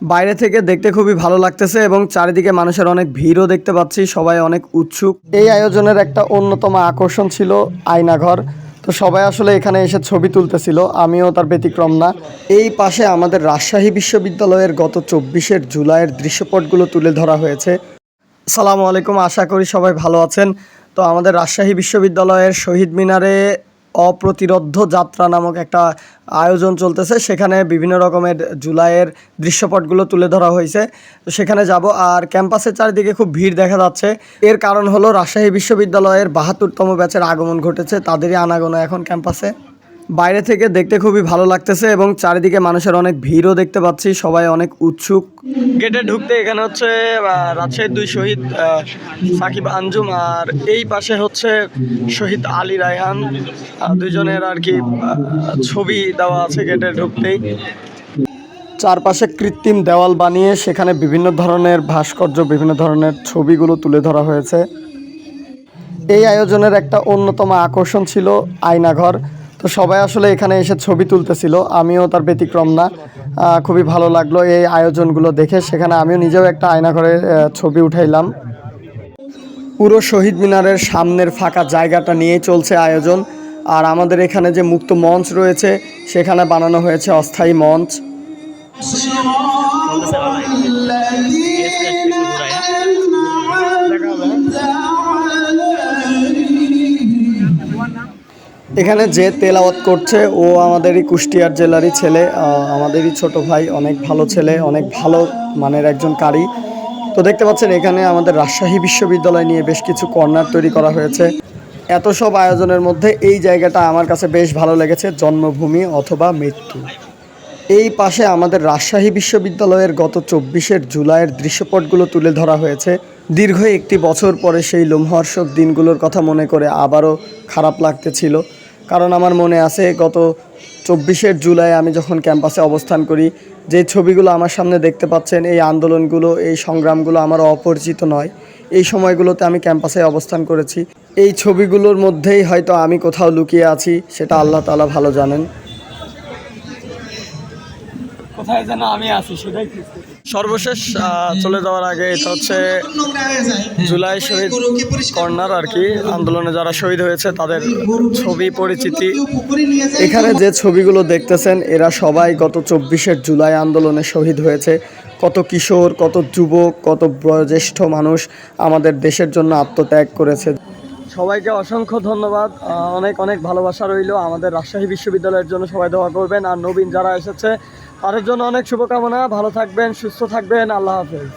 বাইরে থেকে দেখতে খুবই ভালো লাগতেছে এবং চারিদিকে মানুষের অনেক ভিড়ও দেখতে পাচ্ছি, সবাই অনেক উৎসুক। এই আয়োজনের একটা অন্যতম আকর্ষণ ছিল আয়নাঘর। তো সবাই আসলে এখানে এসে ছবি তুলতেছিল, আমিও তার ব্যতিক্রম না। এই পাশে আমাদের রাজশাহী বিশ্ববিদ্যালয়ের গত 24শে জুলাইয়ের দৃশ্যপটগুলো তুলে ধরা হয়েছে। আসসালামু আলাইকুম, আশা করি সবাই ভালো আছেন। তো আমাদের রাজশাহী বিশ্ববিদ্যালয়ের শহীদ মিনারে অপ্রতিরোধ্য যাত্রা নামক একটা আয়োজন চলতেছে, সেখানে বিভিন্ন রকমের জুলাইয়ের দৃশ্যপটগুলো তুলে ধরা হয়েছে। তো সেখানে যাব, আর ক্যাম্পাসের চারিদিকে খুব ভিড় দেখা যাচ্ছে। এর কারণ হলো রাজশাহী বিশ্ববিদ্যালয়ের 72তম ব্যাচের আগমন ঘটেছে, তাদেরই আনাগোনা এখন ক্যাম্পাসে। বাইরে থেকে দেখতে খুবই ভালো লাগতেছে এবং চারিদিকে মানুষের অনেক ভিড়ও দেখতে পাচ্ছি, সবাই অনেক উৎসুক। গেটে ঢুকতে এখানে হচ্ছে রাজশাহীর দুই শহীদ সাকিব আঞ্জুম, আর এই পাশে হচ্ছে শহীদ আলী রায়হান, দুজনের আর কি ছবি দেওয়া আছে গেটে ঢুকতেই। চারপাশে কৃত্রিম দেওয়াল বানিয়ে সেখানে বিভিন্ন ধরনের ভাস্কর্য, বিভিন্ন ধরনের ছবিগুলো তুলে ধরা হয়েছে। এই আয়োজনের একটা অন্যতম আকর্ষণ ছিল আয়নাঘর। তো সবাই আসলে এখানে এসে ছবি তুলতেছিল, আমিও তার ব্যতিক্রম না। খুবই ভালো লাগলো এই আয়োজনগুলো দেখে, সেখানে আমিও নিজেও একটা আয়নাঘরে ছবি উঠাইলাম। পুরো শহীদ মিনারের সামনের ফাঁকা জায়গাটা নিয়ে চলছে আয়োজন, আর আমাদের এখানে যে মুক্ত মঞ্চ রয়েছে সেখানে বানানো হয়েছে অস্থায়ী মঞ্চ। এখানে যে তেলাওয়াত করছে ও আমাদেরই কুষ্টিয়ার জেলারই ছেলে, আমাদেরই ছোট ভাই, অনেক ভালো ছেলে, অনেক ভালো মানের একজন কারি। তো দেখতে পাচ্ছেন এখানে আমাদের রাজশাহী বিশ্ববিদ্যালয় নিয়ে বেশ কিছু কর্নার তৈরি করা হয়েছে। এত সব আয়োজনের মধ্যে এই জায়গাটা আমার কাছে বেশ ভালো লেগেছে, জন্মভূমি অথবা মৃত্যু। এই পাশে আমাদের রাজশাহী বিশ্ববিদ্যালয়ের গত 24শে জুলাইয়ের দৃশ্যপটগুলো তুলে ধরা হয়েছে। দীর্ঘ একটি বছর পরে সেই লোমহর্ষক দিনগুলোর কথা মনে করে আবারও খারাপ লাগতেছিল, কারণ আমার মনে আছে গত 24শে জুলাই আমি যখন ক্যাম্পাসে অবস্থান করি, যে ছবিগুলো আমার সামনে দেখতে পাচ্ছেন, এই আন্দোলনগুলো, এই সংগ্রামগুলো আমার অপরিচিত নয়। এই সময়গুলোতে আমি ক্যাম্পাসে অবস্থান করেছি। এই ছবিগুলোর মধ্যেই হয়তো আমি কোথাও লুকিয়ে আছি, সেটা আল্লাহ তাআলা ভালো জানেন। কোথায় যেন আমি আছি সেটাই। সর্বশেষ চলে যাওয়ার আগে এটা হচ্ছে জুলাই শহীদ কর্নার আর কি, আন্দোলনে যারা শহীদ হয়েছে তাদের ছবি পরিচিতি। এখানে যে ছবিগুলো দেখতেছেন এরা সবাই গত 24শে জুলাই আন্দোলনে শহীদ হয়েছে। কত কিশোর, কত যুবক, কত বয়োজ্যেষ্ঠ মানুষ আমাদের দেশের জন্য আত্মত্যাগ করেছে। সবাইকে অসংখ্য ধন্যবাদ, অনেক অনেক ভালোবাসা রইল। আমাদের রাজশাহী বিশ্ববিদ্যালয়ের জন্য সবাই দোয়া করবেন, আর নবীন যারা এসেছে তাদের জন্য অনেক শুভকামনা। ভালো থাকবেন, সুস্থ থাকবেন, আল্লাহ হাফেজ।